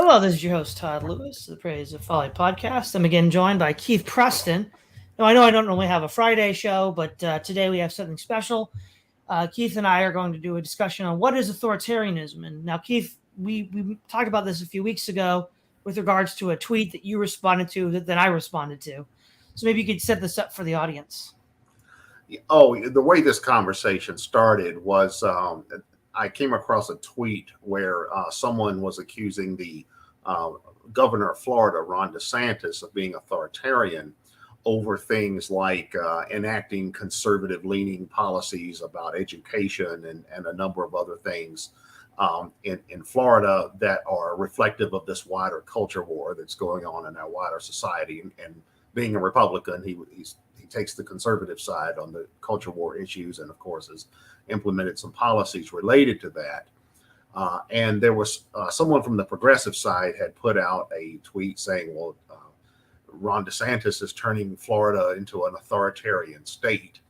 Hello, this is your host, Todd Lewis, the Praise of Folly podcast. I'm again joined by Keith Preston. Now, I know I don't normally have a Friday show, but today we have something special. Keith and I are going to do a discussion on what is authoritarianism. And now, Keith, we talked about this a few weeks ago with regards to a tweet that you responded to that I responded to. So maybe you could set this up for the audience. Oh, the way this conversation started was I came across a tweet where someone was accusing the uh, governor of Florida, Ron DeSantis, of being authoritarian over things like enacting conservative leaning policies about education and a number of other things in Florida that are reflective of this wider culture war that's going on in our wider society. And being a Republican, he takes the conservative side on the culture war issues, and of course has implemented some policies related to that. And there was someone from the progressive side had put out a tweet saying, well, Ron DeSantis is turning Florida into an authoritarian state.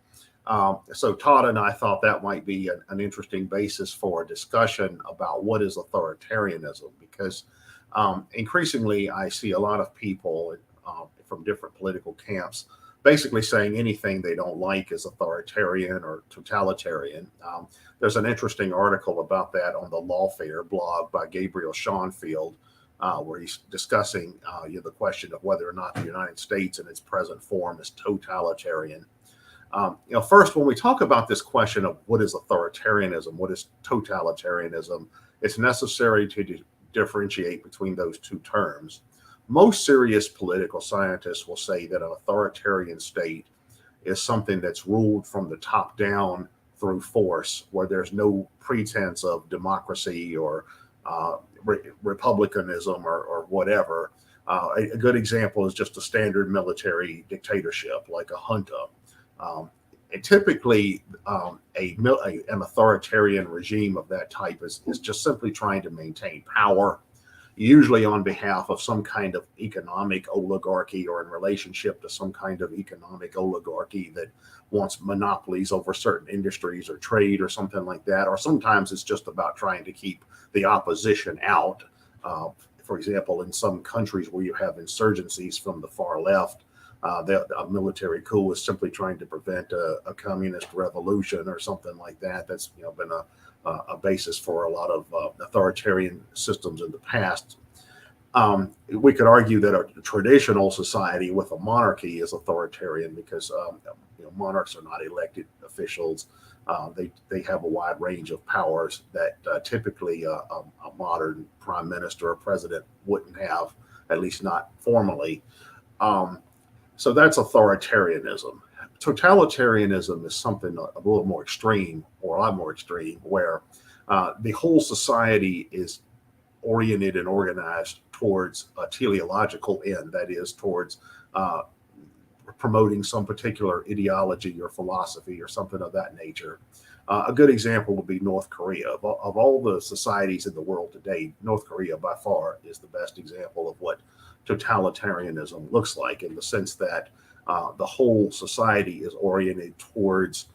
So Todd and I thought that might be an interesting basis for a discussion about what is authoritarianism, because increasingly I see a lot of people from different political camps basically saying anything they don't like is authoritarian or totalitarian. There's an interesting article about that on the Lawfare blog by Gabriel Schoenfield, where he's discussing the question of whether or not the United States in its present form is totalitarian. First, when we talk about this question of what is authoritarianism, what is totalitarianism, it's necessary to differentiate between those two terms. Most serious political scientists will say that an authoritarian state is something that's ruled from the top down through force, where there's no pretense of democracy or republicanism or whatever. A good example is just a standard military dictatorship like a junta. And typically, an authoritarian regime of that type is just simply trying to maintain power, usually on behalf of some kind of economic oligarchy or in relationship to some kind of economic oligarchy that wants monopolies over certain industries or trade or something like that. Or sometimes it's just about trying to keep the opposition out. For example, in some countries where you have insurgencies from the far left, a military coup is simply trying to prevent a communist revolution or something like that. That's been a basis for a lot of authoritarian systems in the past. We could argue that a traditional society with a monarchy is authoritarian because monarchs are not elected officials. They have a wide range of powers that typically a modern prime minister or president wouldn't have, at least not formally. So that's authoritarianism. Totalitarianism is something a little more extreme, or a lot more extreme, where the whole society is oriented and organized towards a teleological end, that is, towards promoting some particular ideology or philosophy or something of that nature. A good example would be North Korea. Of all the societies in the world today, North Korea by far is the best example of what totalitarianism looks like, in the sense that the whole society is oriented towards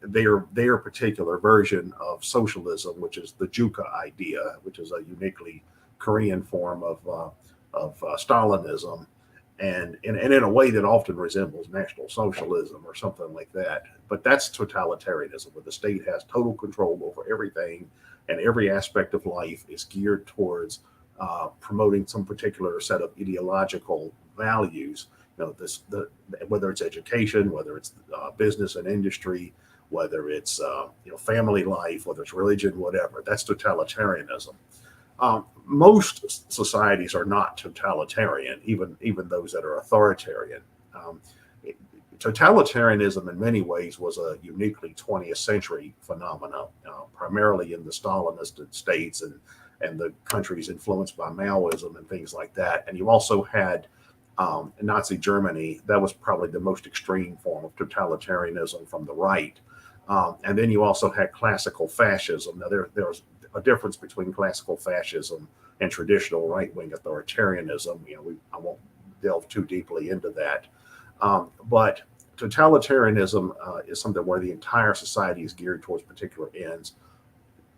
their particular version of socialism, which is the Juka idea, which is a uniquely Korean form of Stalinism, and in a way that often resembles National Socialism or something like that. But that's totalitarianism, where the state has total control over everything, and every aspect of life is geared towards promoting some particular set of ideological values. Whether it's education, whether it's business and industry, whether it's family life, whether it's religion, whatever. That's totalitarianism. Most societies are not totalitarian, even those that are authoritarian. Um, Totalitarianism, in many ways, was a uniquely 20th century phenomenon, primarily in the Stalinist states and the countries influenced by Maoism and things like that. And you also had Nazi Germany. That was probably the most extreme form of totalitarianism from the right. And then you also had classical fascism. Now, there's a difference between classical fascism and traditional right-wing authoritarianism. I won't delve too deeply into that. But totalitarianism is something where the entire society is geared towards particular ends.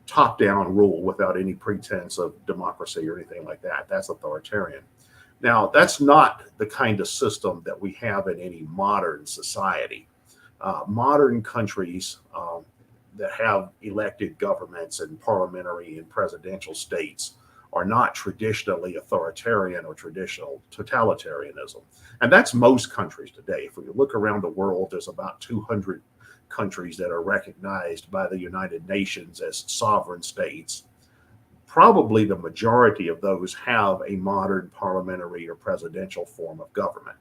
top-down rule without any pretense of democracy or anything like that. That's authoritarian. Now, that's not the kind of system that we have in any modern society. Modern countries that have elected governments and parliamentary and presidential states are not traditionally authoritarian or traditional totalitarianism. And that's most countries today. If we look around the world, there's about 200 countries that are recognized by the United Nations as sovereign states. Probably the majority of those have a modern parliamentary or presidential form of government.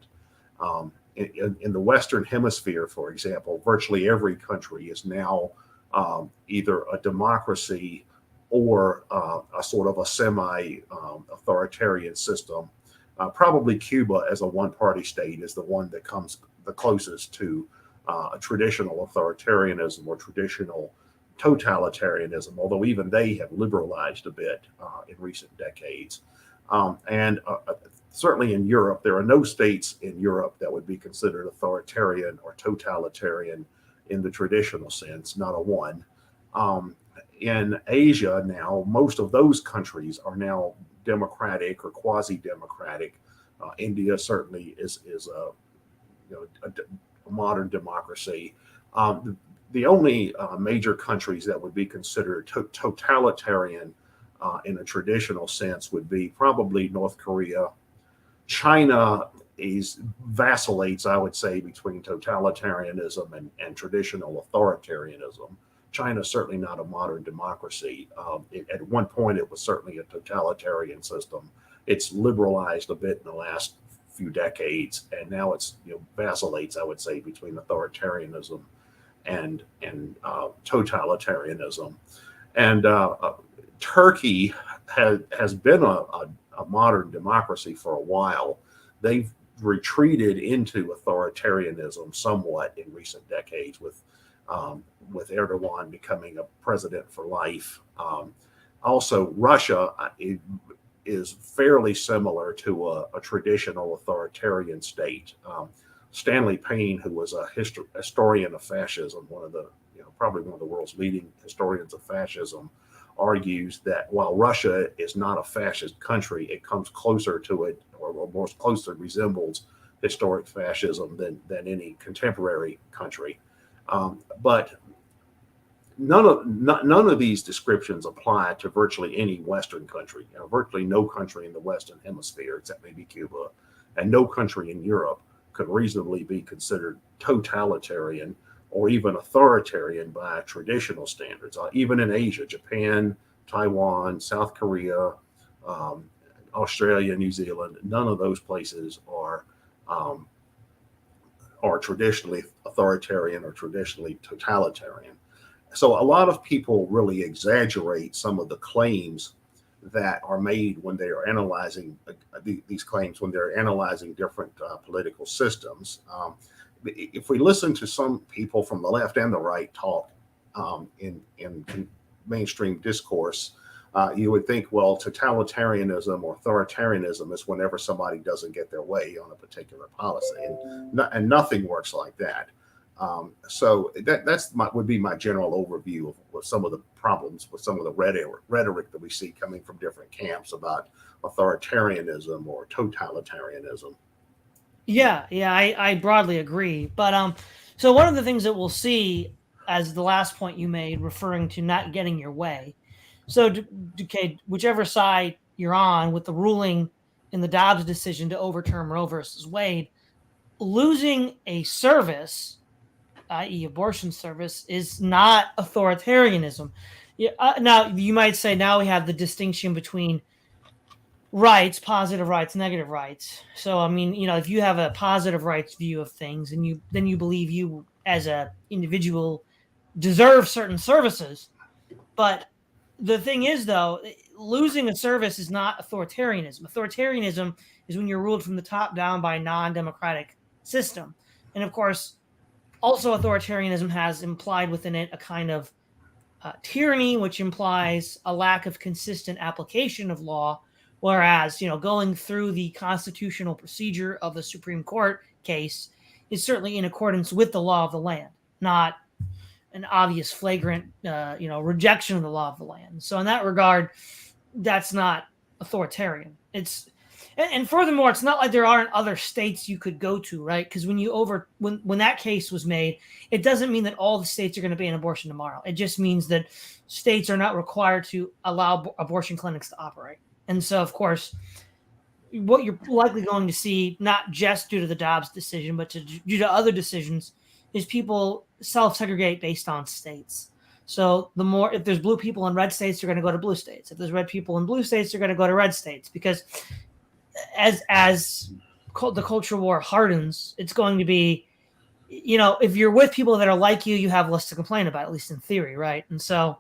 In the Western Hemisphere, for example, virtually every country is now either a democracy or a sort of a semi-authoritarian system. Probably Cuba as a one-party state is the one that comes the closest to a traditional authoritarianism or traditional totalitarianism, although even they have liberalized a bit in recent decades. And certainly in Europe, there are no states in Europe that would be considered authoritarian or totalitarian in the traditional sense, not a one. In Asia now, most of those countries are now democratic or quasi-democratic. India certainly is a modern democracy. The only major countries that would be considered totalitarian in a traditional sense would be probably North Korea. China vacillates, I would say, between totalitarianism and traditional authoritarianism. China's certainly not a modern democracy. At one point, it was certainly a totalitarian system. It's liberalized a bit in the last few decades, and now it's vacillates, I would say, between authoritarianism and totalitarianism. And Turkey has been a modern democracy for a while. They've retreated into authoritarianism somewhat in recent decades with Erdogan becoming a president for life. Also, Russia is fairly similar to a traditional authoritarian state. Stanley Payne, who was a historian of fascism, probably one of the world's leading historians of fascism, argues that while Russia is not a fascist country, it comes closer to it, or more closely resembles historic fascism than any contemporary country. But none of these descriptions apply to virtually any Western country. Virtually no country in the Western Hemisphere, except maybe Cuba, and no country in Europe could reasonably be considered totalitarian or even authoritarian by traditional standards. Even in Asia, Japan, Taiwan, South Korea, Australia, New Zealand, none of those places are traditionally authoritarian or traditionally totalitarian. So a lot of people really exaggerate some of the claims that are made when they are analyzing these claims, when they're analyzing different political systems. If we listen to some people from the left and the right talk in mainstream discourse, you would think, well, totalitarianism or authoritarianism is whenever somebody doesn't get their way on a particular policy, and nothing works like that. So that's would be my general overview of some of the problems with some of the rhetoric that we see coming from different camps about authoritarianism or totalitarianism. Yeah, I broadly agree. But so one of the things that we'll see as the last point you made, referring to not getting your way. So, okay, whichever side you're on with the ruling in the Dobbs decision to overturn Roe versus Wade, losing a service, i.e., abortion service, is not authoritarianism. Yeah, now you might say now we have the distinction between rights, positive rights, negative rights. So I mean, if you have a positive rights view of things, and you believe you as a individual deserve certain services, but the thing is, though, losing a service is not authoritarianism. Authoritarianism is when you're ruled from the top down by a non-democratic system, and of course, also authoritarianism has implied within it a kind of tyranny, which implies a lack of consistent application of law. Whereas, going through the constitutional procedure of the Supreme Court case is certainly in accordance with the law of the land, not an obvious, flagrant, rejection of the law of the land. So in that regard, that's not authoritarian. And furthermore, it's not like there aren't other states you could go to, right? Because when that case was made, it doesn't mean that all the states are going to ban abortion tomorrow. It just means that states are not required to allow abortion clinics to operate. And so, of course, what you're likely going to see, not just due to the Dobbs decision, but due to other decisions, is people self-segregate based on states. So if there's blue people in red states, they're going to go to blue states. If there's red people in blue states, they're going to go to red states. Because as the culture war hardens, it's going to be, if you're with people that are like you have less to complain about, at least in theory, right? And so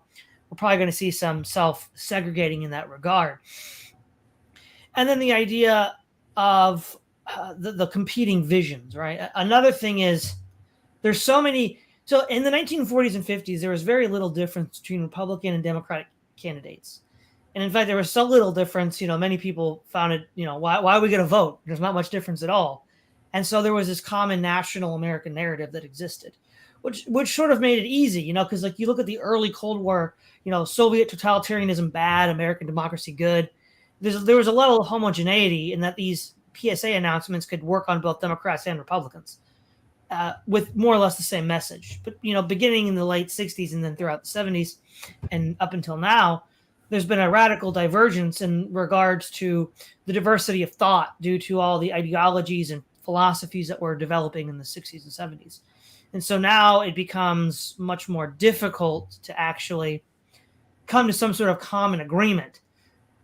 we're probably going to see some self-segregating in that regard. And then the idea of the competing visions, right? Another thing is there's so many. So in the 1940s and 50s, there was very little difference between Republican and Democratic candidates. And in fact, there was so little difference, many people found it, why are we going to vote? There's not much difference at all. And so there was this common national American narrative that existed, which sort of made it easy, because like you look at the early Cold War, Soviet totalitarianism bad, American democracy good. There was a level of homogeneity in that these PSA announcements could work on both Democrats and Republicans with more or less the same message. But, beginning in the late 60s and then throughout the 70s and up until now, there's been a radical divergence in regards to the diversity of thought due to all the ideologies and philosophies that were developing in the 60s and 70s. And so now it becomes much more difficult to actually come to some sort of common agreement.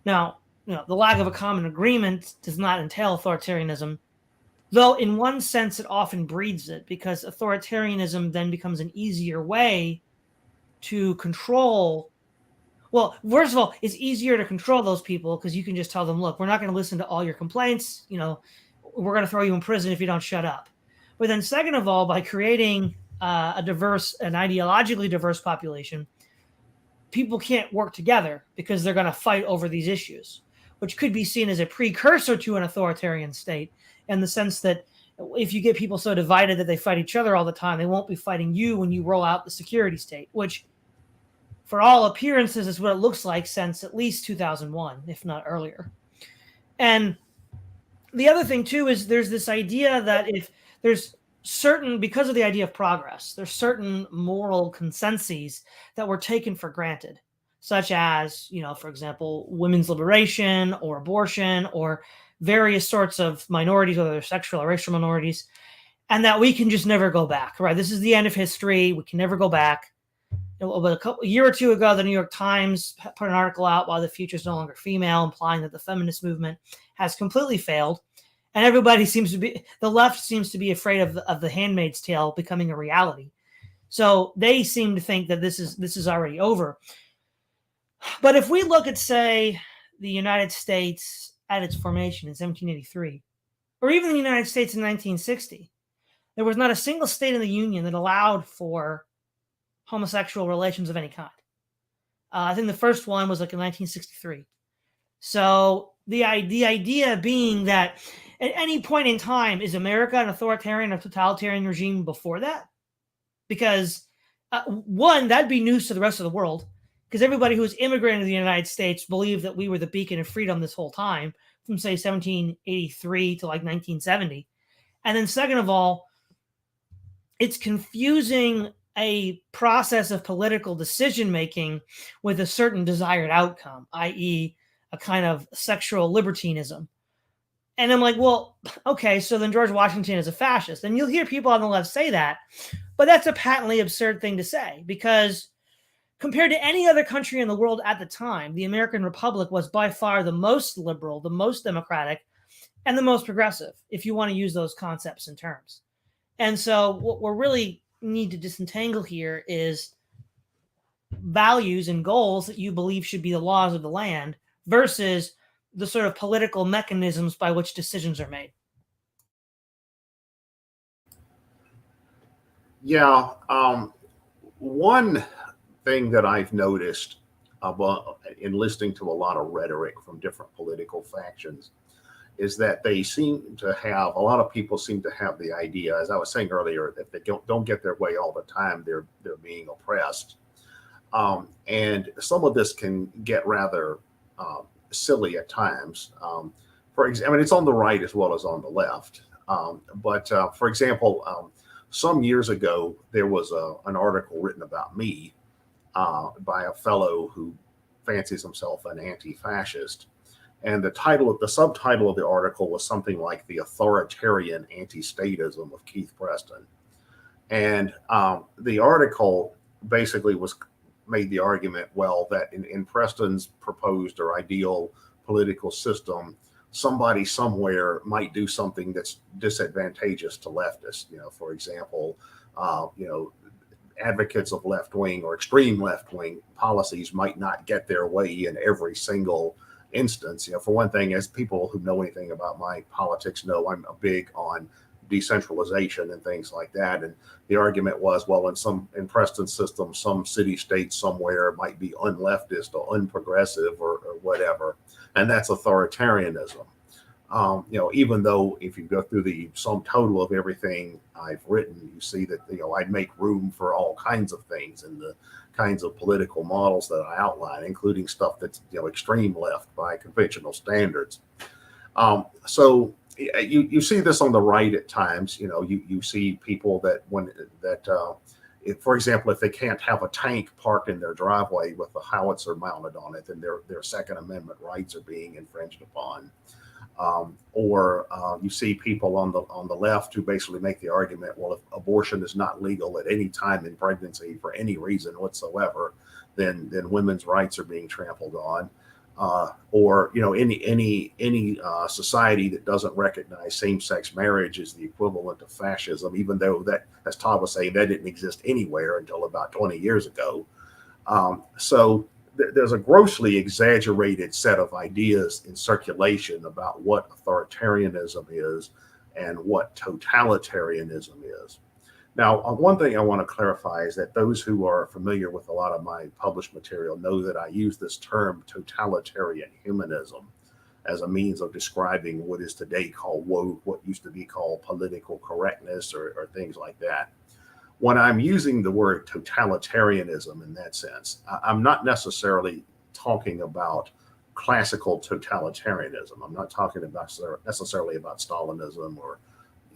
Now, the lack of a common agreement does not entail authoritarianism, though in one sense it often breeds it, because authoritarianism then becomes an easier way to control. Well, first of all, it's easier to control those people because you can just tell them, look, we're not going to listen to all your complaints. We're going to throw you in prison if you don't shut up. But then second of all, by creating an ideologically diverse population, people can't work together because they're going to fight over these issues, which could be seen as a precursor to an authoritarian state in the sense that if you get people so divided that they fight each other all the time, they won't be fighting you when you roll out the security state, which for all appearances is what it looks like since at least 2001, if not earlier. And the other thing too is there's this idea that if there's because of the idea of progress, there's certain moral consensus that were taken for granted, such as, for example, women's liberation or abortion or various sorts of minorities, whether they're sexual or racial minorities, and that we can just never go back, right? This is the end of history. We can never go back. But a year or two ago, the New York Times put an article out, Why the Future is No Longer Female, implying that the feminist movement has completely failed. And the left seems to be afraid of the Handmaid's Tale becoming a reality. So they seem to think that this is already over. But if we look at, say, the United States at its formation in 1783, or even the United States in 1960, there was not a single state in the Union that allowed for homosexual relations of any kind. I think the first one was like in 1963. So the idea being that at any point in time, is America an authoritarian or totalitarian regime before that? Because one, that'd be news to the rest of the world, because everybody who was immigrating to the United States believed that we were the beacon of freedom this whole time, from say 1783 to like 1970. And then second of all, it's confusing a process of political decision-making with a certain desired outcome, i.e. a kind of sexual libertinism. And I'm like, well, okay, so then George Washington is a fascist. And you'll hear people on the left say that, but that's a patently absurd thing to say, because compared to any other country in the world at the time, the American Republic was by far the most liberal, the most democratic, and the most progressive, if you want to use those concepts and terms. And so what we're really need to disentangle here is values and goals that you believe should be the laws of the land versus the sort of political mechanisms by which decisions are made. Yeah. One thing that I've noticed in listening to a lot of rhetoric from different political factions is that they seem to have, a lot of people seem to have the idea, as I was saying earlier, if they don't get their way all the time, they're being oppressed. And some of this can get rather silly at times. For example, I mean, it's on the right as well as on the left. But for example, some years ago, there was an article written about me by a fellow who fancies himself an anti-fascist. And the subtitle of the article was something like "The Authoritarian Anti-Statism of Keith Preston." And the article basically made the argument, well, that in Preston's proposed or ideal political system, somebody somewhere might do something that's disadvantageous to leftists. For example, advocates of left-wing or extreme left-wing policies might not get their way in every single instance. For one thing, as people who know anything about my politics know, I'm big on decentralization and things like that. And the argument was, well, in Preston's system, some city-state somewhere might be unleftist or unprogressive or whatever, and that's authoritarianism. Even though if you go through the sum total of everything I've written, you see that I make room for all kinds of things in the kinds of political models that I outline, including stuff that's extreme left by conventional standards. So you see this on the right at times. You see people that for example, if they can't have a tank parked in their driveway with a howitzer mounted on it, then their Second Amendment rights are being infringed upon. Or you see people on the left who basically make the argument, well, if abortion is not legal at any time in pregnancy for any reason whatsoever, then women's rights are being trampled on. Or any society that doesn't recognize same-sex marriage is the equivalent of fascism, even though that, as Todd was saying, that didn't exist anywhere until about 20 years ago. So there's a grossly exaggerated set of ideas in circulation about what authoritarianism is and what totalitarianism is. Now, one thing I want to clarify is that those who are familiar with a lot of my published material know that I use this term totalitarian humanism as a means of describing what is today called woke, what used to be called political correctness or things like that. When I'm using the word totalitarianism in that sense, I'm not necessarily talking about classical totalitarianism. I'm not talking about necessarily about Stalinism or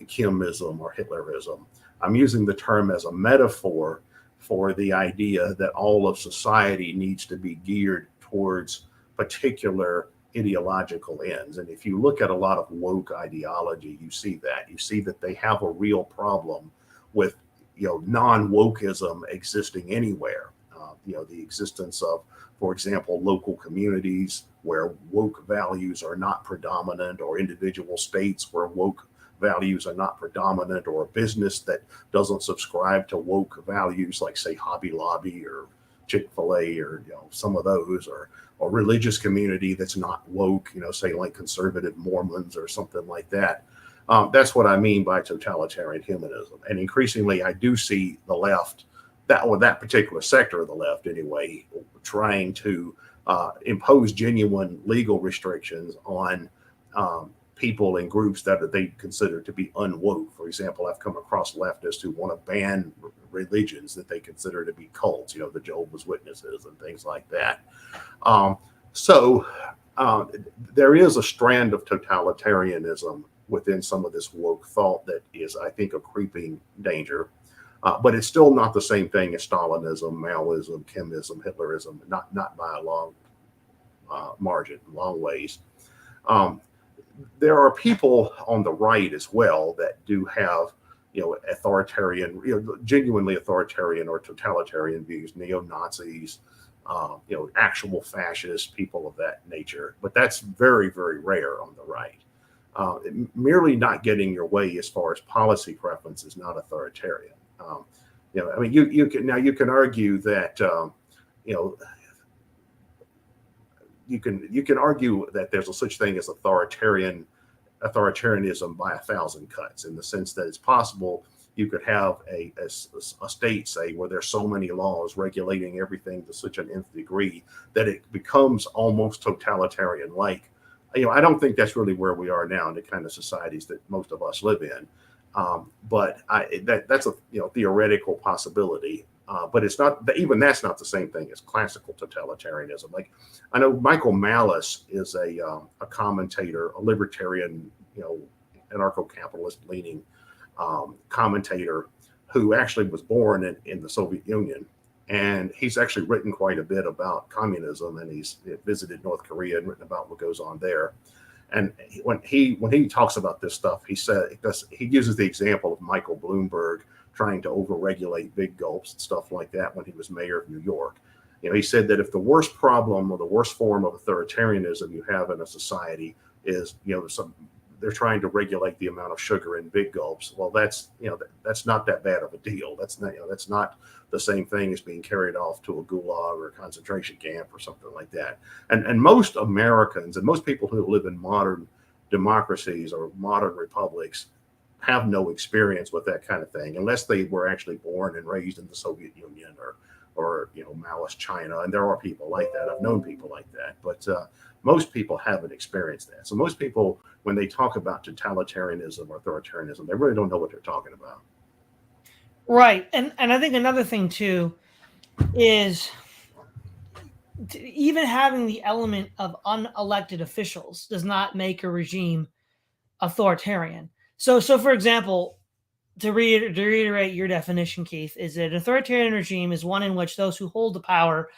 Kimism or Hitlerism. I'm using the term as a metaphor for the idea that all of society needs to be geared towards particular ideological ends. And if you look at a lot of woke ideology, you see that. You see that they have a real problem with non-wokeism existing anywhere. The existence of, for example, local communities where woke values are not predominant, or individual states where woke values are not predominant, or a business that doesn't subscribe to woke values, like say Hobby Lobby or Chick-fil-A or some of those, or religious community that's not woke, say like conservative Mormons or something like that. That's what I mean by totalitarian humanism. And increasingly, I do see the left, that particular sector of the left anyway, trying to impose genuine legal restrictions on people and groups that they consider to be unwoke. For example, I've come across leftists who want to ban religions that they consider to be cults, the Jehovah's Witnesses and things like that. So there is a strand of totalitarianism within some of this woke thought that is, I think, a creeping danger. But it's still not the same thing as Stalinism, Maoism, Kimism, Hitlerism, not by a long margin, long ways. There are people on the right as well that do have, authoritarian, genuinely authoritarian or totalitarian views, neo-Nazis, actual fascists, people of that nature. But that's very, very rare on the right. Merely not getting your way as far as policy preference is not authoritarian. You can argue that you can argue that there's a such thing as authoritarianism by 1,000 cuts, in the sense that it's possible you could have a state, say, where there's so many laws regulating everything to such an nth degree that it becomes almost totalitarian-like. I don't think that's really where we are now in the kind of societies that most of us live in. But that's a theoretical possibility. But it's not, even that's not the same thing as classical totalitarianism. Like, I know Michael Malice is a commentator, a libertarian, anarcho-capitalist leaning commentator who actually was born in the Soviet Union. And he's actually written quite a bit about communism, and he's visited North Korea and written about what goes on there. And when he talks about this stuff, he uses the example of Michael Bloomberg trying to overregulate big gulps and stuff like that when he was mayor of New York. He said that if the worst problem or the worst form of authoritarianism you have in a society is they're trying to regulate the amount of sugar in big gulps. Well, that's not that bad of a deal. That's not the same thing as being carried off to a gulag or a concentration camp or something like that. And most Americans and most people who live in modern democracies or modern republics have no experience with that kind of thing, unless they were actually born and raised in the Soviet Union or Maoist China. And there are people like that. I've known people like that, but most people haven't experienced that. So most people, when they talk about totalitarianism or authoritarianism, they really don't know what they're talking about. Right. And I think another thing too is even having the element of unelected officials does not make a regime authoritarian. So for example, to reiterate your definition, Keith, is that an authoritarian regime is one in which those who hold the power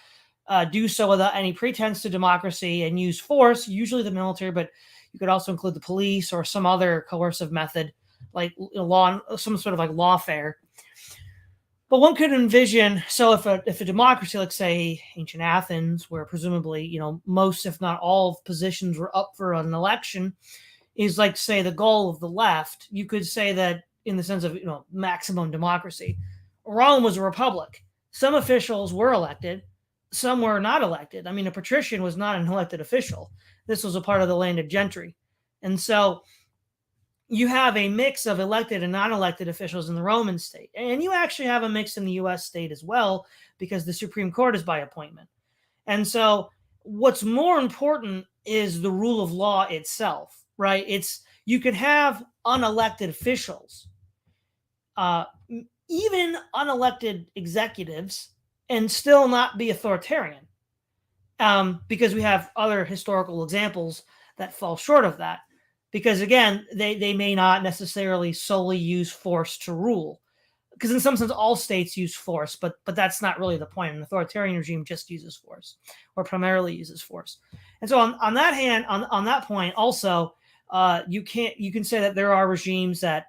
do so without any pretense to democracy and use force, usually the military, but you could also include the police or some other coercive method, like law, some sort of like lawfare. But one could envision, so if a democracy, like say ancient Athens, where presumably most, if not all, positions were up for an election, is like, say, the goal of the left, you could say that in the sense of maximum democracy. Rome was a republic. Some officials were elected, some were not elected. I mean, a patrician was not an elected official. This was a part of the landed gentry. And so you have a mix of elected and non-elected officials in the Roman state. And you actually have a mix in the US state as well, because the Supreme Court is by appointment. And so what's more important is the rule of law itself, right? You could have unelected officials, even unelected executives, and still not be authoritarian, because we have other historical examples that fall short of that. Because again, they may not necessarily solely use force to rule, because in some sense all states use force, but that's not really the point. An authoritarian regime just uses force, or primarily uses force. And so on that hand, on that point also, you can say that there are regimes that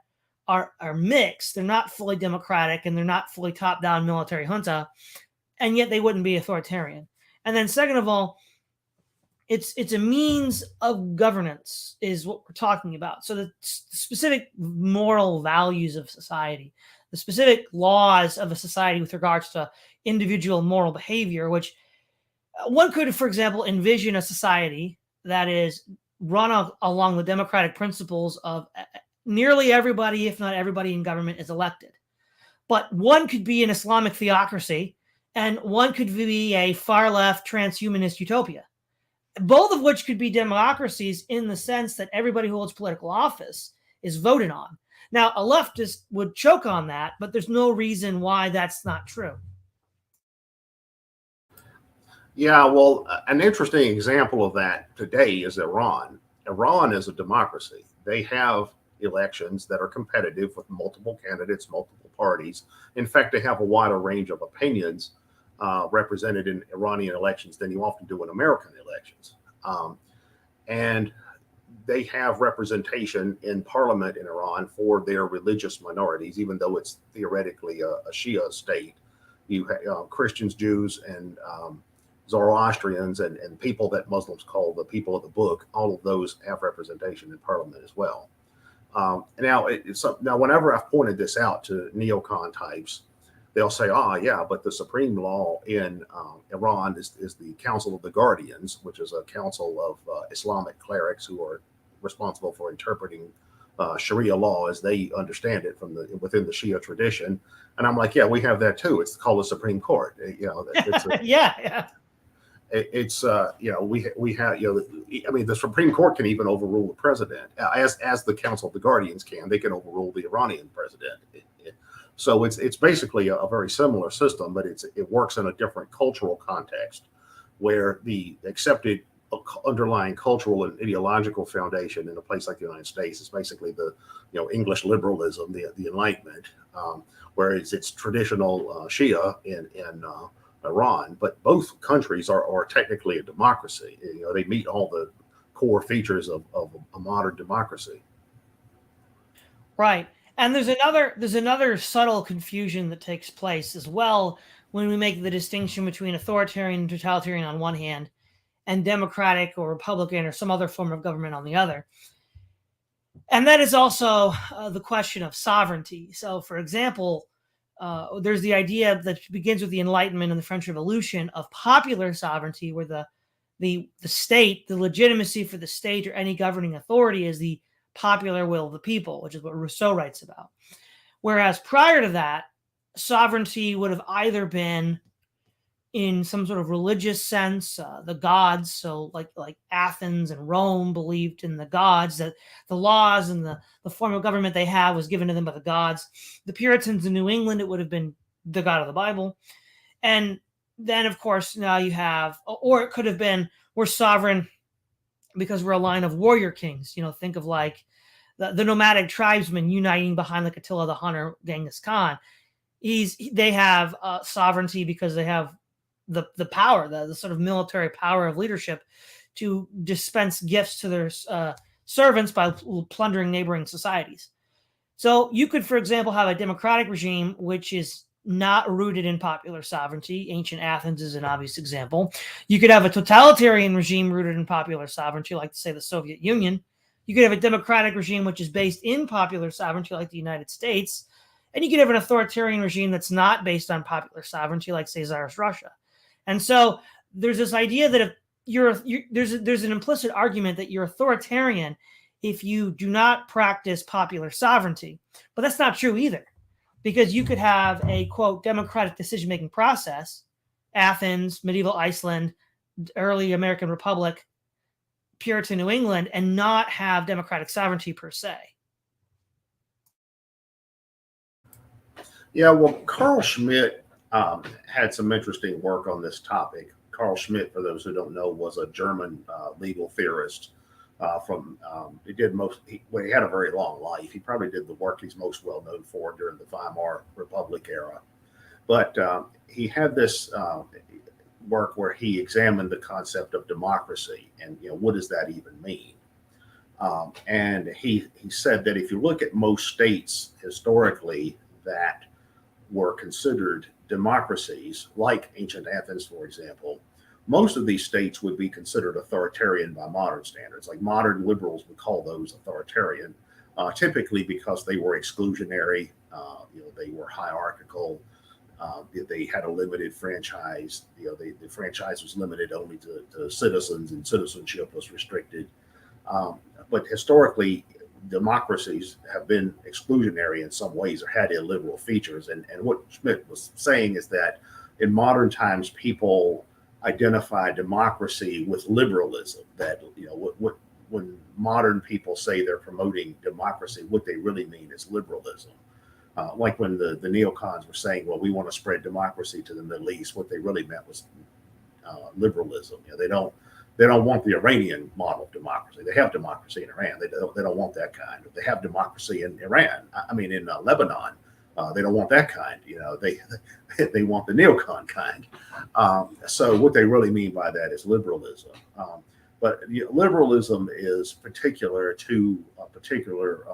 are mixed. They're not fully democratic and they're not fully top-down military junta, and yet they wouldn't be authoritarian. And then second of all, it's a means of governance is what we're talking about. So the specific moral values of society, the specific laws of a society with regards to individual moral behavior, which one could, for example, envision a society that is run along the democratic principles of nearly everybody, if not everybody in government, is elected. But one could be an Islamic theocracy, and one could be a far-left transhumanist utopia, both of which could be democracies in the sense that everybody who holds political office is voted on. Now, a leftist would choke on that, but there's no reason why that's not true. Yeah, well, an interesting example of that today is Iran. Iran is a democracy. They have elections that are competitive with multiple candidates, multiple parties. In fact, they have a wider range of opinions represented in Iranian elections than you often do in American elections. And they have representation in parliament in Iran for their religious minorities, even though it's theoretically a Shia state. You have Christians, Jews, and Zoroastrians, and people that Muslims call the people of the book. All of those have representation in parliament as well. Now, whenever I've pointed this out to neocon types, they'll say, yeah, but the supreme law in Iran is the Council of the Guardians, which is a council of Islamic clerics who are responsible for interpreting Sharia law as they understand it within the Shia tradition. And I'm like, yeah, we have that too. It's called the Supreme Court. Yeah. It's we have I mean, the Supreme Court can even overrule the president, as the Council of the Guardians can. They can overrule the Iranian president. So it's basically a very similar system, but it works in a different cultural context, where the accepted underlying cultural and ideological foundation in a place like the United States is basically the English liberalism, the Enlightenment, whereas it's traditional Shia in Iran. But both countries are technically a democracy. They meet all the core features of a modern democracy. Right. And there's another subtle confusion that takes place as well when we make the distinction between authoritarian and totalitarian on one hand and democratic or republican or some other form of government on the other. And that is also the question of sovereignty. So, for example, there's the idea that begins with the Enlightenment and the French Revolution of popular sovereignty, where the state, the legitimacy for the state or any governing authority is the popular will of the people, which is what Rousseau writes about. Whereas prior to that, sovereignty would have either been in some sort of religious sense, the gods. So like Athens and Rome believed in the gods, that the laws and the form of government they have was given to them by the gods. The Puritans in New England, it would have been the God of the Bible. And then, of course, now you have, or it could have been, we're sovereign because we're a line of warrior kings. Think of like the nomadic tribesmen uniting behind like Attila the Hunter, Genghis Khan. They have sovereignty because they have the power, the sort of military power of leadership to dispense gifts to their servants by plundering neighboring societies. So you could, for example, have a democratic regime which is not rooted in popular sovereignty. Ancient Athens is an obvious example. You could have a totalitarian regime rooted in popular sovereignty, like, say, the Soviet Union. You could have a democratic regime which is based in popular sovereignty, like the United States. And you could have an authoritarian regime that's not based on popular sovereignty, like, say, Tsarist Russia. And so there's this idea that if there's an implicit argument that you're authoritarian if you do not practice popular sovereignty. But that's not true either, because you could have a, quote, democratic decision-making process, Athens, medieval Iceland, early American Republic, Puritan New England, and not have democratic sovereignty per se. Yeah, well, Carl Schmitt had some interesting work on this topic. Carl Schmitt, for those who don't know, was a German legal theorist. He had a very long life. He probably did the work he's most well known for during the Weimar Republic era. But he had this work where he examined the concept of democracy and what does that even mean. And he said that if you look at most states historically that were considered democracies, like ancient Athens, for example, most of these states would be considered authoritarian by modern standards. Like modern liberals would call those authoritarian, typically because they were exclusionary, they were hierarchical, they had a limited franchise. The franchise was limited only to citizens, and citizenship was restricted. But historically, democracies have been exclusionary in some ways or had illiberal features. And what Schmitt was saying is that in modern times, people identify democracy with liberalism. That when modern people say they're promoting democracy, what they really mean is liberalism. Like when the neocons were saying, well, we want to spread democracy to the Middle East, what they really meant was liberalism. They don't want the Iranian model of democracy. They have democracy in Iran. They don't want that kind. They have democracy in Iran. In Lebanon. They don't want that kind. They want the neocon kind. So what they really mean by that is liberalism. But liberalism is particular to a particular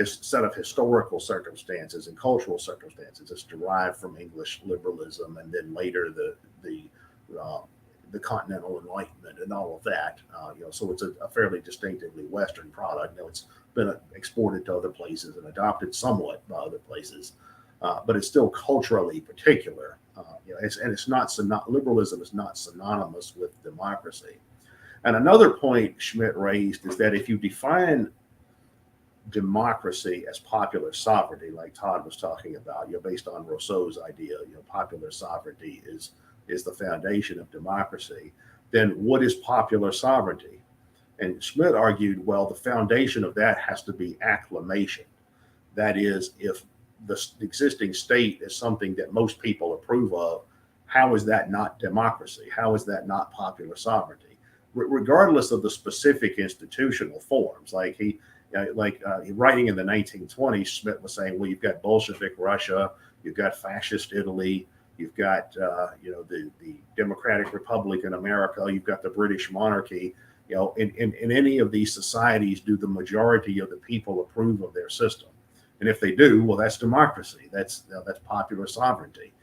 set of historical circumstances and cultural circumstances. It's derived from English liberalism, and then later the Continental Enlightenment and all of that. So it's a fairly distinctively Western product. It's been exported to other places and adopted somewhat by other places, but it's still culturally particular. Liberalism is not synonymous with democracy. And another point Schmitt raised is that if you define democracy as popular sovereignty, like Todd was talking about, based on Rousseau's idea, popular sovereignty is is the foundation of democracy, then what is popular sovereignty? And Schmidt argued, well, the foundation of that has to be acclamation. That is, if the existing state is something that most people approve of, how is that not democracy? How is that not popular sovereignty? Regardless of the specific institutional forms, writing in the 1920s, Schmidt was saying, well, you've got Bolshevik Russia, you've got fascist Italy, you've got the Democratic Republic in America, you've got the British monarchy. In any of these societies, do the majority of the people approve of their system? And if they do, well, that's democracy. That's popular sovereignty.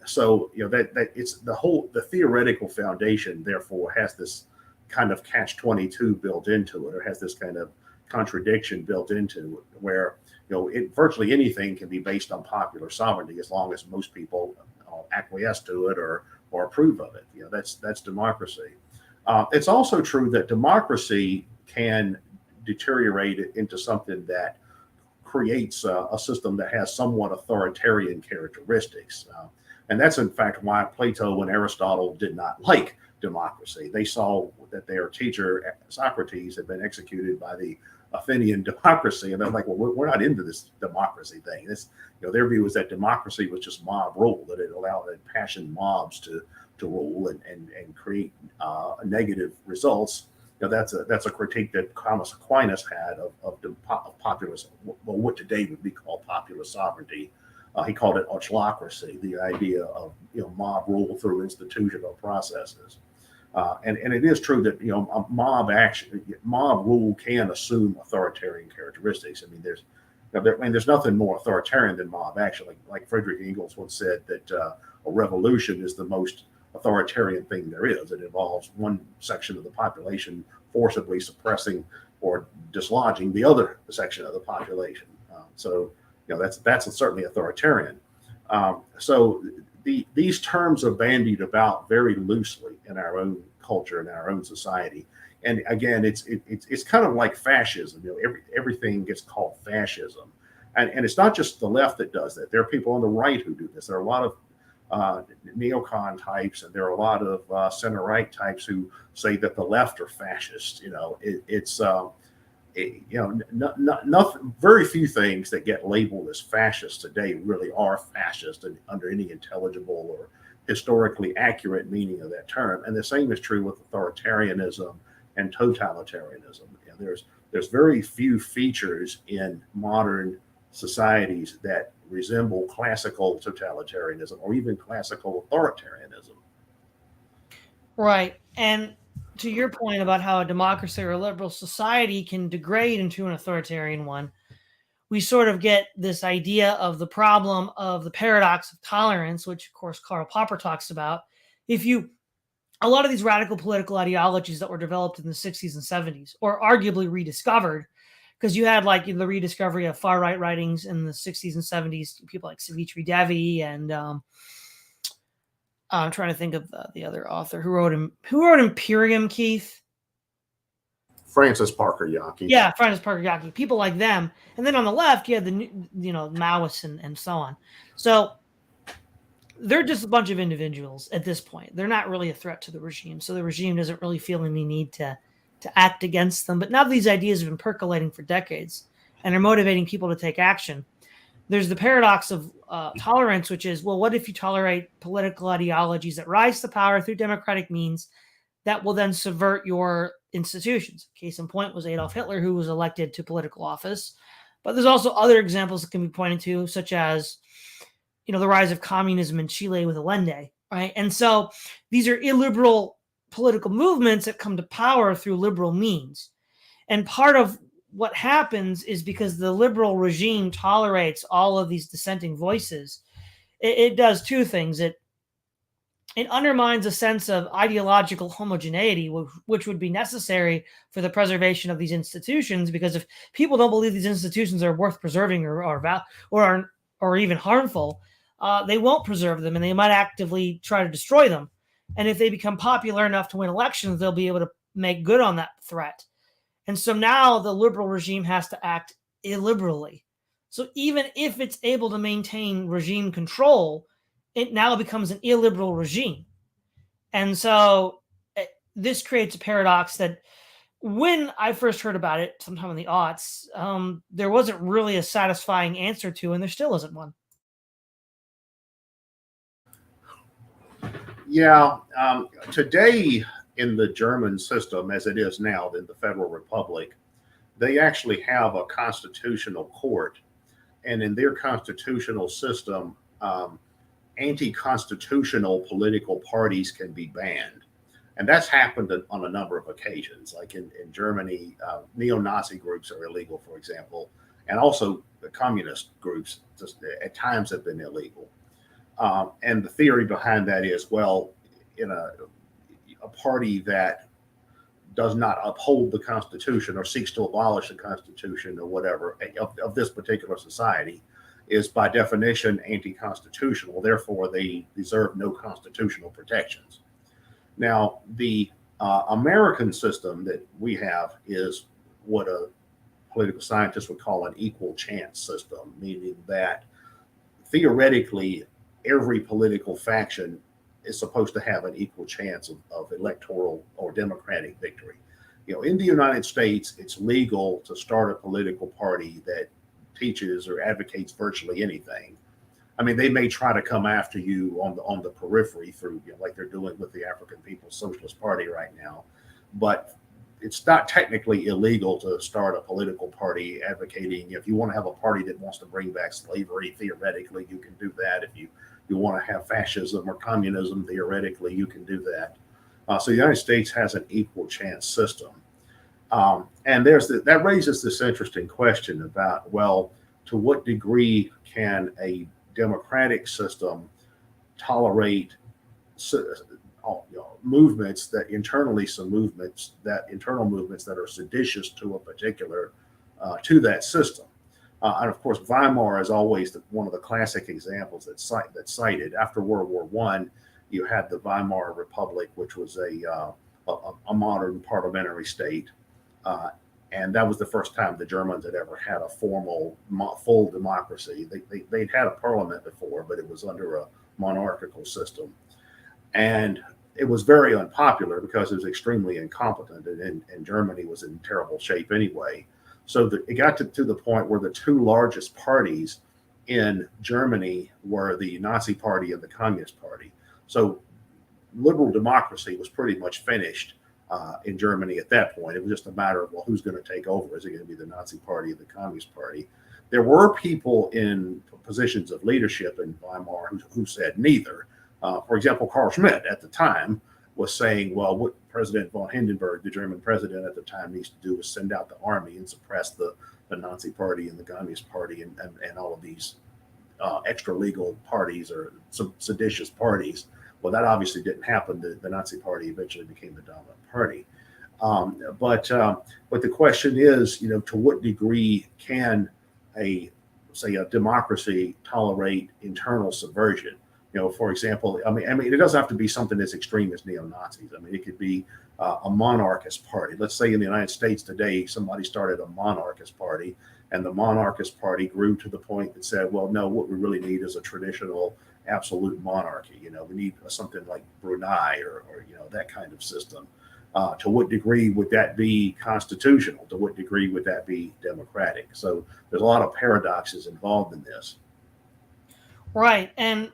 So that it's the theoretical foundation, therefore, has this kind of catch-22 built into it, or has this kind of contradiction built into it, where virtually anything can be based on popular sovereignty as long as most people acquiesce to it or approve of it. That's democracy. It's also true that democracy can deteriorate into something that creates a system that has somewhat authoritarian characteristics. And that's, in fact, why Plato and Aristotle did not like democracy. They saw that their teacher, Socrates, had been executed by the Athenian democracy. And they're like, well, we're not into this democracy thing. Their view was that democracy was just mob rule, that it allowed impassioned mobs to rule and create negative results. That's a critique that Thomas Aquinas had of popular, well, what today would be called popular sovereignty. He called it autocracy, the idea of mob rule through institutional processes. And it is true that mob rule can assume authoritarian characteristics. I mean, there's nothing more authoritarian than mob action. Like Frederick Engels once said that a revolution is the most authoritarian thing there is. It involves one section of the population forcibly suppressing or dislodging the other section of the population. So that's certainly authoritarian. So these terms are bandied about very loosely in our own culture, in our own society. And again, it's kind of like fascism. Everything gets called fascism, and it's not just the left that does that. There are people on the right who do this. There are a lot of neocon types, and there are a lot of center-right types who say that the left are fascist. Nothing. Very few things that get labeled as fascist today really are fascist under any intelligible or historically accurate meaning of that term. And the same is true with authoritarianism and totalitarianism. There's very few features in modern societies that resemble classical totalitarianism or even classical authoritarianism. Right. And to your point about how a democracy or a liberal society can degrade into an authoritarian one, we sort of get this idea of the problem of the paradox of tolerance, which of course Karl Popper talks about. A lot of these radical political ideologies that were developed in the 60s and 70s, or arguably rediscovered, because you had like the rediscovery of far right writings in the 60s and 70s, people like Savitri Devi, and I'm trying to think of the other author who wrote Imperium, Keith. Francis Parker Yockey. Yeah, Francis Parker Yockey. People like them. And then on the left, you had the Maoists and so on. So they're just a bunch of individuals at this point. They're not really a threat to the regime. So the regime doesn't really feel any need to act against them. But now these ideas have been percolating for decades and are motivating people to take action. There's the paradox of tolerance, which is, well, what if you tolerate political ideologies that rise to power through democratic means that will then subvert your institutions? Case in point was Adolf Hitler, who was elected to political office. But there's also other examples that can be pointed to, such as, the rise of communism in Chile with Allende, right? And so these are illiberal political movements that come to power through liberal means. And part of what happens is because the liberal regime tolerates all of these dissenting voices, it does two things. It undermines a sense of ideological homogeneity, which would be necessary for the preservation of these institutions, because if people don't believe these institutions are worth preserving or even harmful, they won't preserve them, and they might actively try to destroy them. And if they become popular enough to win elections, they'll be able to make good on that threat. And so now the liberal regime has to act illiberally. So even if it's able to maintain regime control, it now becomes an illiberal regime. And so this creates a paradox that when I first heard about it sometime in the aughts, there wasn't really a satisfying answer to, and there still isn't one. Yeah, today in the German system, as it is now in the Federal Republic, they actually have a constitutional court, and in their constitutional system, anti-constitutional political parties can be banned. And that's happened on a number of occasions. Like in Germany, neo-Nazi groups are illegal, for example, and also the communist groups just at times have been illegal. And the theory behind that is, well, in a party that does not uphold the Constitution or seeks to abolish the Constitution or whatever of this particular society is by definition anti-constitutional. Therefore, they deserve no constitutional protections. Now, the American system that we have is what a political scientist would call an equal chance system, meaning that theoretically every political faction is supposed to have an equal chance of electoral or democratic victory. You know, in the United States, it's legal to start a political party that teaches or advocates virtually anything. I mean, they may try to come after you on the periphery through, you know, like they're doing with the African People's Socialist Party right now, but it's not technically illegal to start a political party advocating. If you want to have a party that wants to bring back slavery, theoretically, you can do that. If you want to have fascism or communism, theoretically, you can do that. So the United States has an equal chance system. And that raises this interesting question about, well, to what degree can a democratic system tolerate movements that internal movements that are seditious to a particular to that system. And of course, Weimar is always one of the classic examples that's cited. After World War I, you had the Weimar Republic, which was a modern parliamentary state. And that was the first time the Germans had ever had a formal, full democracy. They'd had a parliament before, but it was under a monarchical system. And it was very unpopular because it was extremely incompetent, and Germany was in terrible shape anyway. So it got to the point where the two largest parties in Germany were the Nazi Party and the Communist Party. So liberal democracy was pretty much finished in Germany at that point. It was just a matter of, well, who's going to take over? Is it going to be the Nazi Party or the Communist Party? There were people in positions of leadership in Weimar who said neither. For example, Carl Schmitt at the time was saying, well, what President von Hindenburg, the German president at the time, needs to do is send out the army and suppress the Nazi Party and the Communist Party and all of these extra legal parties or some seditious parties. Well, that obviously didn't happen. The Nazi Party eventually became the dominant party. But the question is, you know, to what degree can a democracy tolerate internal subversion? You know, for example, I mean, it doesn't have to be something as extreme as neo-Nazis. I mean, it could be a monarchist party. Let's say in the United States today, somebody started a monarchist party, and the monarchist party grew to the point that said, well, no, what we really need is a traditional absolute monarchy. You know, we need something like Brunei or you know, that kind of system. To what degree would that be constitutional? To what degree would that be democratic? So there's a lot of paradoxes involved in this. Right. And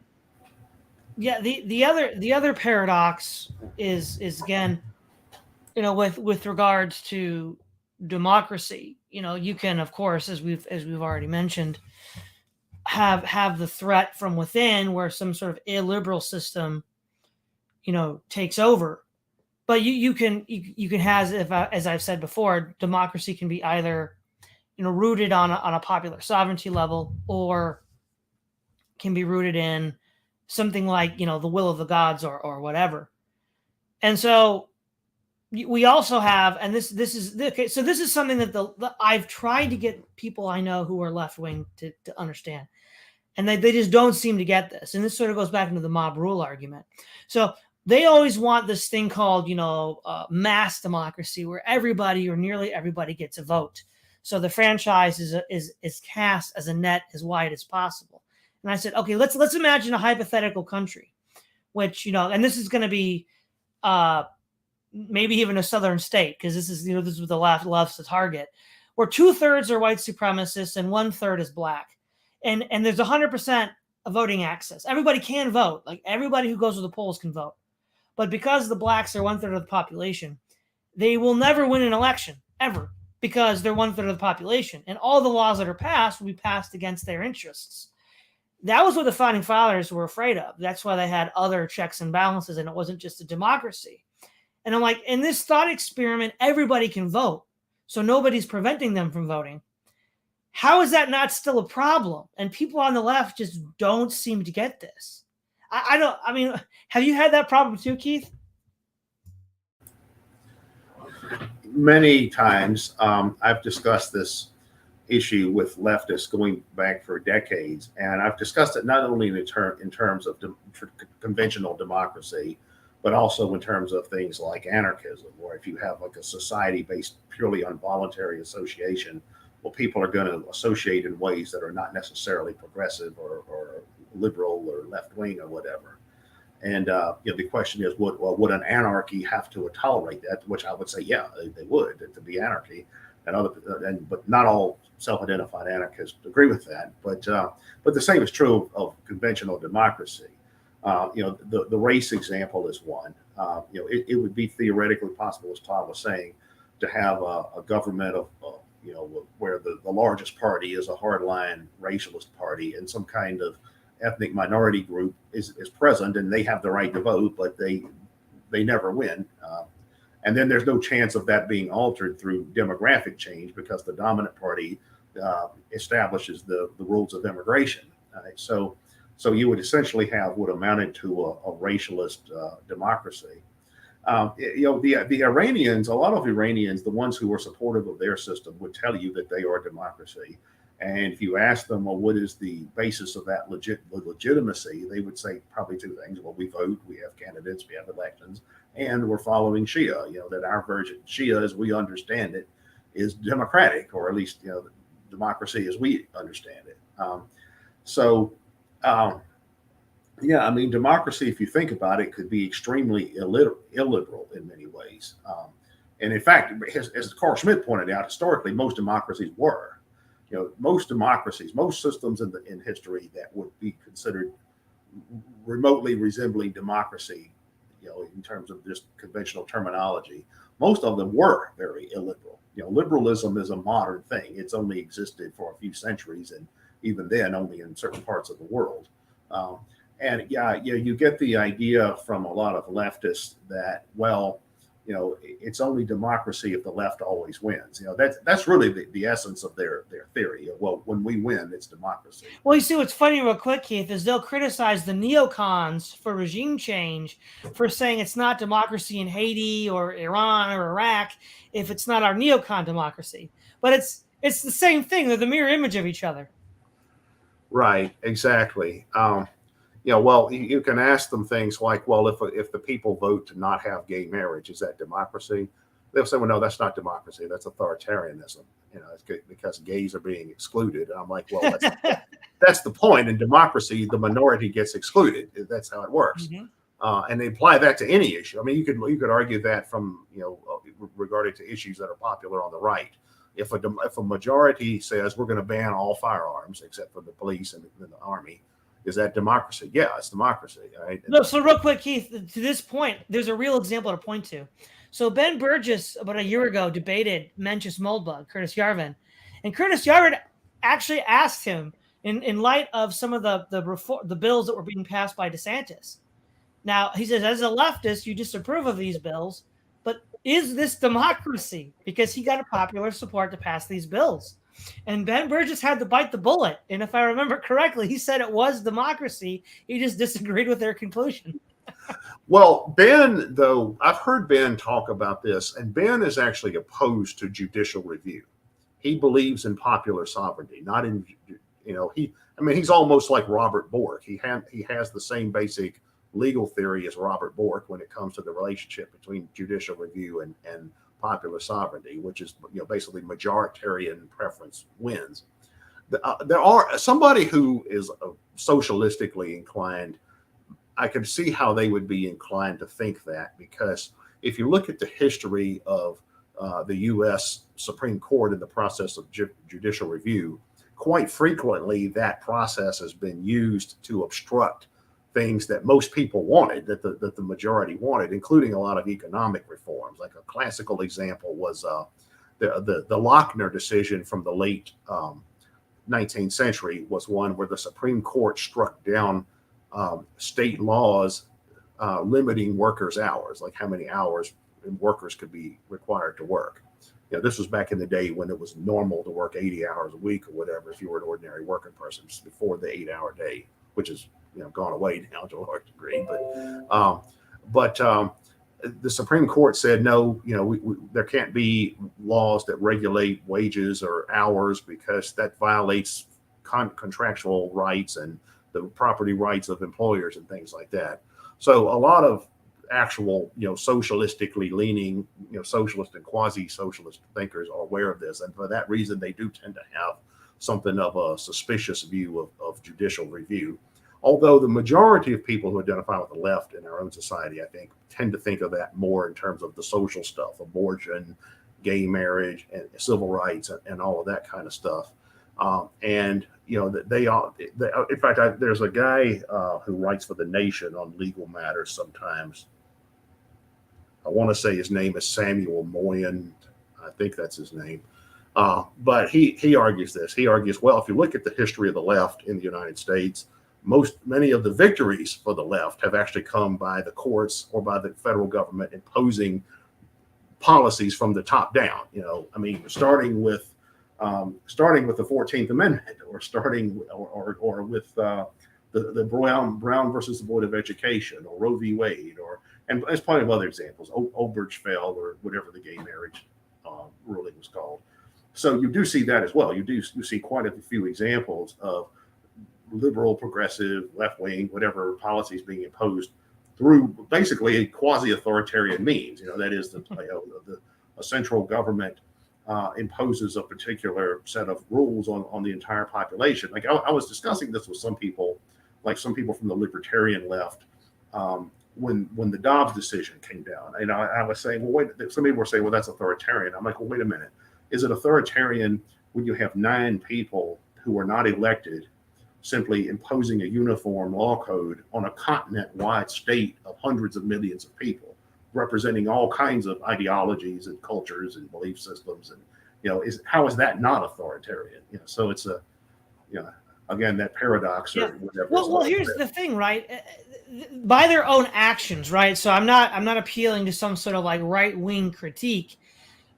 yeah, the other paradox is again, you know, with regards to democracy, you know, you can, of course, as we've already mentioned, have the threat from within where some sort of illiberal system, you know, takes over. But you can have, as I've said before, democracy can be either, you know, rooted on a popular sovereignty level, or can be rooted in something like, you know, the will of the gods or whatever. And so we also have, and this is okay. So this is something that I've tried to get people I know who are left wing to understand, and they just don't seem to get this. And this sort of goes back into the mob rule argument. So they always want this thing called, you know, mass democracy, where everybody or nearly everybody gets a vote. So the franchise is cast as a net as wide as possible. And I said, okay, let's imagine a hypothetical country, which, and this is going to be maybe even a southern state, because this is the left loves to target, where 2/3 are white supremacists and 1/3 is black, and there's 100% voting access. Everybody can vote, like everybody who goes to the polls can vote, but because the blacks are 1/3 of the population, they will never win an election ever, because they're 1/3 of the population, and all the laws that are passed will be passed against their interests. That was what the founding fathers were afraid of. That's why they had other checks and balances, and it wasn't just a democracy. And I'm like, in this thought experiment, everybody can vote, so nobody's preventing them from voting. How is that not still a problem? And people on the left just don't seem to get this. I mean, have you had that problem too, Keith? Many times. I've discussed this issue with leftists going back for decades, and I've discussed it not only in terms of conventional democracy, but also in terms of things like anarchism, where if you have like a society based purely on voluntary association, well, people are going to associate in ways that are not necessarily progressive or liberal or left wing or whatever. And the question is, would an anarchy have to tolerate that? Which I would say, yeah, they would, to be anarchy. But not all self-identified anarchists agree with that. But the same is true of conventional democracy. The race example is one. It would be theoretically possible, as Todd was saying, to have a government of where the largest party is a hardline racialist party, and some kind of ethnic minority group is present, and they have the right to vote, but they never win. And then there's no chance of that being altered through demographic change, because the dominant party establishes the rules of immigration. So you would essentially have what amounted to a racialist democracy. The Iranians, a lot of Iranians, the ones who were supportive of their system, would tell you that they are a democracy. And if you ask them, well, what is the basis of that legitimacy, they would say probably two things. Well, we vote, we have candidates, we have elections, and we're following Shia. That our version, Shia, as we understand it, is democratic, or at least democracy as we understand it. Democracy, if you think about it, could be extremely illiberal in many ways. And in fact, as Carl Schmitt pointed out, historically, most democracies were. Most systems in history that would be considered remotely resembling democracy, in terms of just conventional terminology, most of them were very illiberal. Liberalism is a modern thing. It's only existed for a few centuries, and even then, only in certain parts of the world. You get the idea from a lot of leftists that, well, it's only democracy if the left always wins. That's really the essence of their theory. Well, when we win, it's democracy. Well, you see, what's funny real quick, Keith, is they'll criticize the neocons for regime change, for saying it's not democracy in Haiti or Iran or Iraq if it's not our neocon democracy. But it's the same thing. They're the mirror image of each other. Right, exactly. You can ask them things like, well, if the people vote to not have gay marriage, is that democracy? They'll say, well, no, that's not democracy. That's authoritarianism. It's because gays are being excluded. And I'm like, well, that's the point. In democracy, the minority gets excluded. That's how it works. Mm-hmm. And they apply that to any issue. I mean, you could argue that from regarding to issues that are popular on the right. If a majority says we're going to ban all firearms except for the police and the army, is that democracy? Yeah, it's democracy. Right? No, so real quick, Keith, to this point, there's a real example to point to. So Ben Burgess, about a year ago, debated Mencius Moldbug, Curtis Yarvin. And Curtis Yarvin actually asked him, in light of some of the bills that were being passed by DeSantis. Now, he says, as a leftist, you disapprove of these bills, but is this democracy? Because he got a popular support to pass these bills. And Ben Burgess had to bite the bullet. And if I remember correctly, he said it was democracy. He just disagreed with their conclusion. Well, Ben, though, I've heard Ben talk about this, and Ben is actually opposed to judicial review. He believes in popular sovereignty, not in, he's almost like Robert Bork. He has the same basic legal theory as Robert Bork when it comes to the relationship between judicial review and popular sovereignty, which is basically majoritarian preference wins. there are somebody who is socialistically inclined. I could see how they would be inclined to think that, because if you look at the history of the U.S. Supreme Court in the process of judicial review, quite frequently that process has been used to obstruct things that most people wanted, that the majority wanted, including a lot of economic reforms. Like a classical example was the Lochner decision from the late 19th century was one where the Supreme Court struck down state laws limiting workers' hours, like how many hours workers could be required to work. This was back in the day when it was normal to work 80 hours a week or whatever if you were an ordinary working person, before the 8-hour day, which is gone away now to a large degree. But the Supreme Court said no. There can't be laws that regulate wages or hours, because that violates contractual rights and the property rights of employers and things like that. So a lot of actual, socialistically leaning, socialist and quasi-socialist thinkers are aware of this, and for that reason, they do tend to have something of a suspicious view of judicial review. Although the majority of people who identify with the left in our own society, I think, tend to think of that more in terms of the social stuff, abortion, gay marriage, and civil rights, and all of that kind of stuff. And they all. In fact, there's a guy who writes for The Nation on legal matters sometimes. I want to say his name is Samuel Moyen. I think that's his name. But he argues this. He argues, well, if you look at the history of the left in the United States, many of the victories for the left have actually come by the courts or by the federal government imposing policies from the top down. Starting with the 14th Amendment, or starting or with the Brown versus the Board of Education, or Roe v. Wade, and there's plenty of other examples, Obergefell, or whatever the gay marriage ruling was called. So you do see that as well. You see quite a few examples of liberal, progressive, left-wing, whatever policies being imposed through basically a quasi-authoritarian means. That is a central government imposes a particular set of rules on the entire population. Like I was discussing this with some people from the libertarian left, when the Dobbs decision came down. I was saying, well, wait. Some people were saying, well, that's authoritarian. I'm like, well, wait a minute. Is it authoritarian when you have 9 people who are not elected simply imposing a uniform law code on a continent-wide state of hundreds of millions of people, representing all kinds of ideologies and cultures and belief systems? And how is that not authoritarian? So it's again, that paradox or whatever. Well, here's the thing, right? By their own actions, right? So I'm not appealing to some sort of like right-wing critique,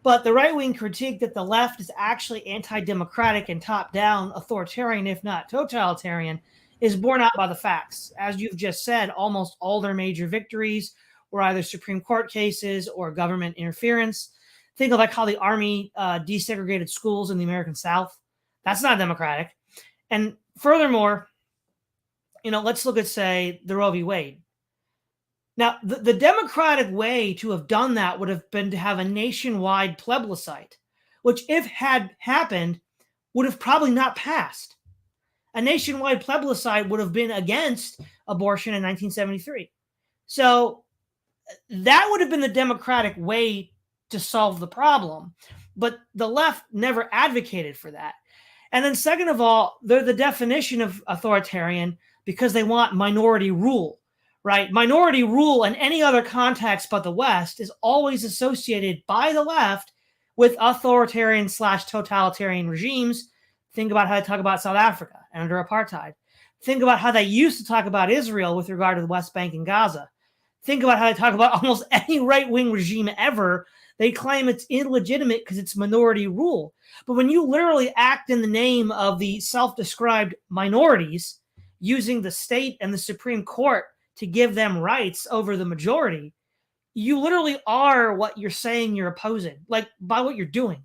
but the right-wing critique that the left is actually anti-democratic and top-down authoritarian, if not totalitarian, is borne out by the facts. As you've just said, almost all their major victories were either Supreme Court cases or government interference. Think of like how the Army desegregated schools in the American South. That's not democratic. And furthermore, let's look at, say, the Roe v. Wade. Now, the democratic way to have done that would have been to have a nationwide plebiscite, which, if had happened, would have probably not passed. A nationwide plebiscite would have been against abortion in 1973. So that would have been the democratic way to solve the problem. But the left never advocated for that. And then second of all, they're the definition of authoritarian because they want minority rule, right? Minority rule in any other context but the West is always associated by the left with authoritarian/totalitarian regimes. Think about how they talk about South Africa under apartheid. Think about how they used to talk about Israel with regard to the West Bank and Gaza. Think about how they talk about almost any right-wing regime ever. They claim it's illegitimate because it's minority rule. But when you literally act in the name of the self-described minorities, using the state and the Supreme Court to give them rights over the majority, you literally are what you're saying you're opposing, like by what you're doing.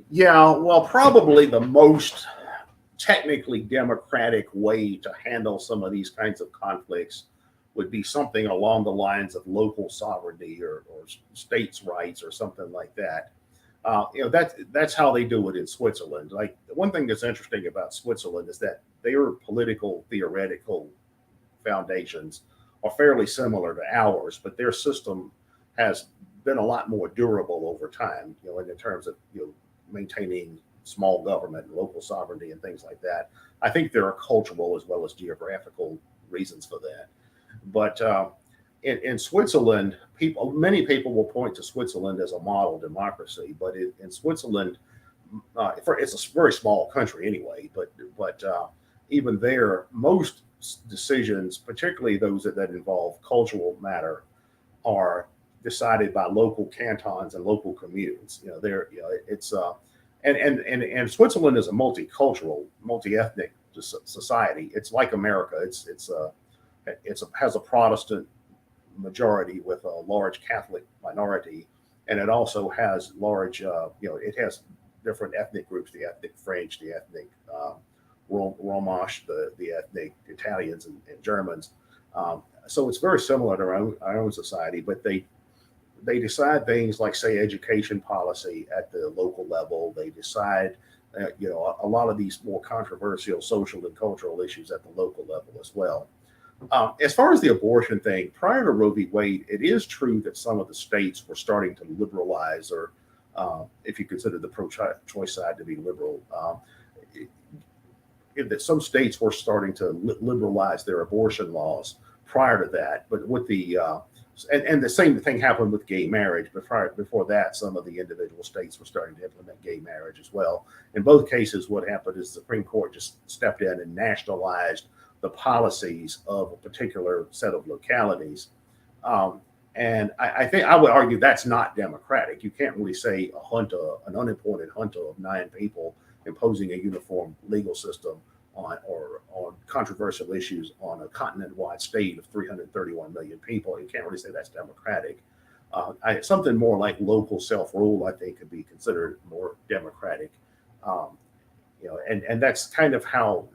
Yeah, well, probably the most technically democratic way to handle some of these kinds of conflicts would be something along the lines of local sovereignty or states' rights or something like that. That's how they do it in Switzerland. Like, the one thing that's interesting about Switzerland is that their political theoretical foundations are fairly similar to ours, but their system has been a lot more durable over time. In terms of maintaining small government and local sovereignty and things like that. I think there are cultural as well as geographical reasons for that. But in Switzerland, many people will point to Switzerland as a model democracy, but in Switzerland, it's a very small country anyway. But even there, most decisions, particularly those that involve cultural matter, are decided by local cantons and local communes. It's and Switzerland is a multicultural, multi-ethnic society. It's like America. Has a Protestant majority with a large Catholic minority, and it also has large, it has different ethnic groups: the ethnic French, the ethnic Romansh, the ethnic Italians and Germans. So it's very similar to our own society, but they decide things like, say, education policy at the local level. They decide, a lot of these more controversial social and cultural issues at the local level as well. As far as the abortion thing, prior to Roe v. Wade, it is true that some of the states were starting to liberalize, or if you consider the pro-choice side to be liberal, that some states were starting to liberalize their abortion laws prior to that. But with the and the same thing happened with gay marriage. But before that, some of the individual states were starting to implement gay marriage as well. In both cases, what happened is the Supreme Court just stepped in and nationalized the policies of a particular set of localities. And I think I would argue that's not democratic. You can't really say an unappointed junta of 9 people imposing a uniform legal system on controversial issues on a continent-wide state of 331 million people. You can't really say that's democratic. Something more like local self-rule, I think, could be considered more democratic. And that's kind of how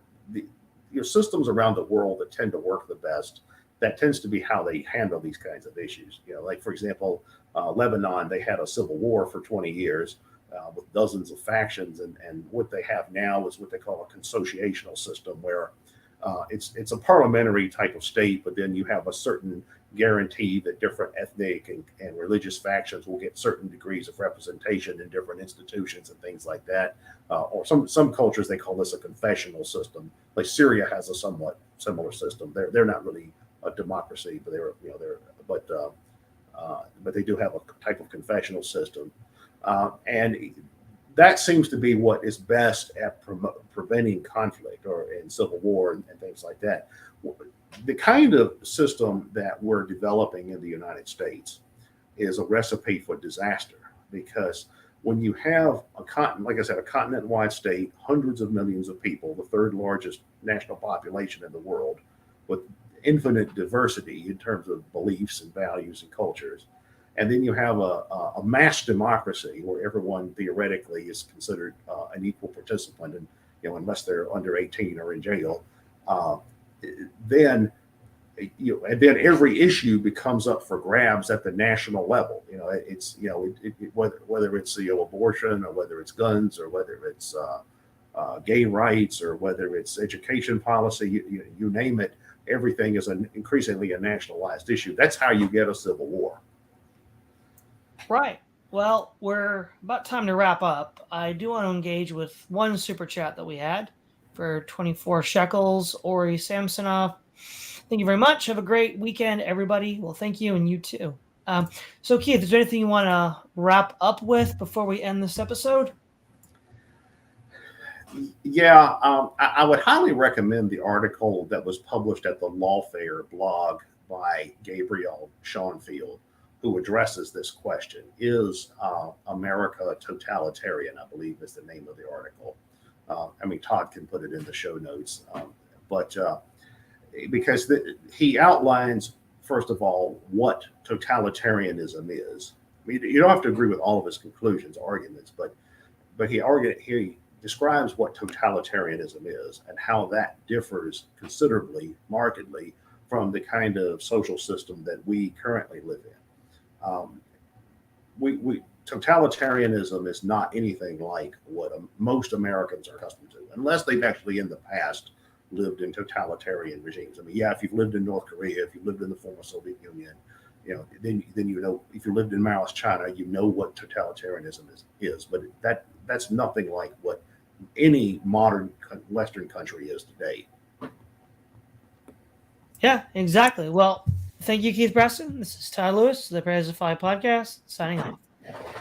your systems around the world that tend to work the best. That tends to be how they handle these kinds of issues. Like, for example, Lebanon, they had a civil war for 20 years. With dozens of factions, and what they have now is what they call a consociational system, where it's a parliamentary type of state, but then you have a certain guarantee that different ethnic and religious factions will get certain degrees of representation in different institutions and things like that. Or some cultures, they call this a confessional system. Like Syria has a somewhat similar system. They're not really a democracy, but but they do have a type of confessional system. And that seems to be what is best at preventing conflict or in civil war and things like that. The kind of system that we're developing in the United States is a recipe for disaster, because when you have like I said, a continent-wide state, hundreds of millions of people, the third largest national population in the world, with infinite diversity in terms of beliefs and values and cultures. And then you have a mass democracy where everyone theoretically is considered an equal participant, and unless they're under 18 or in jail, then every issue becomes up for grabs at the national level. Whether it's abortion, or whether it's guns, or whether it's gay rights, or whether it's education policy, you name it. Everything is increasingly a nationalized issue. That's how you get a civil war. Right. Well, we're about time to wrap up. I do want to engage with one super chat that we had for 24 shekels. Ori Samsonov. Thank you very much. Have a great weekend, everybody. Well, thank you, and you too. So, Keith, is there anything you want to wrap up with before we end this episode? Yeah, I would highly recommend the article that was published at the Lawfare blog by Gabriel Schoenfield, who addresses this question. Is America totalitarian? I believe is the name of the article. Todd can put it in the show notes. Because he outlines, first of all, what totalitarianism is. You don't have to agree with all of his conclusions, arguments, but he describes what totalitarianism is and how that differs considerably, markedly, from the kind of social system that we currently live in. totalitarianism is not anything like what most Americans are accustomed to, unless they've actually in the past lived in totalitarian regimes. I mean, yeah, if you've lived in North Korea, if you've lived in the former Soviet Union, then you know, if you lived in Maoist China, you know what totalitarianism is. But that's nothing like what any modern Western country is today. Yeah, exactly. Well, thank you, Keith Preston. This is Ty Lewis, the Prayers of Folly podcast, signing off.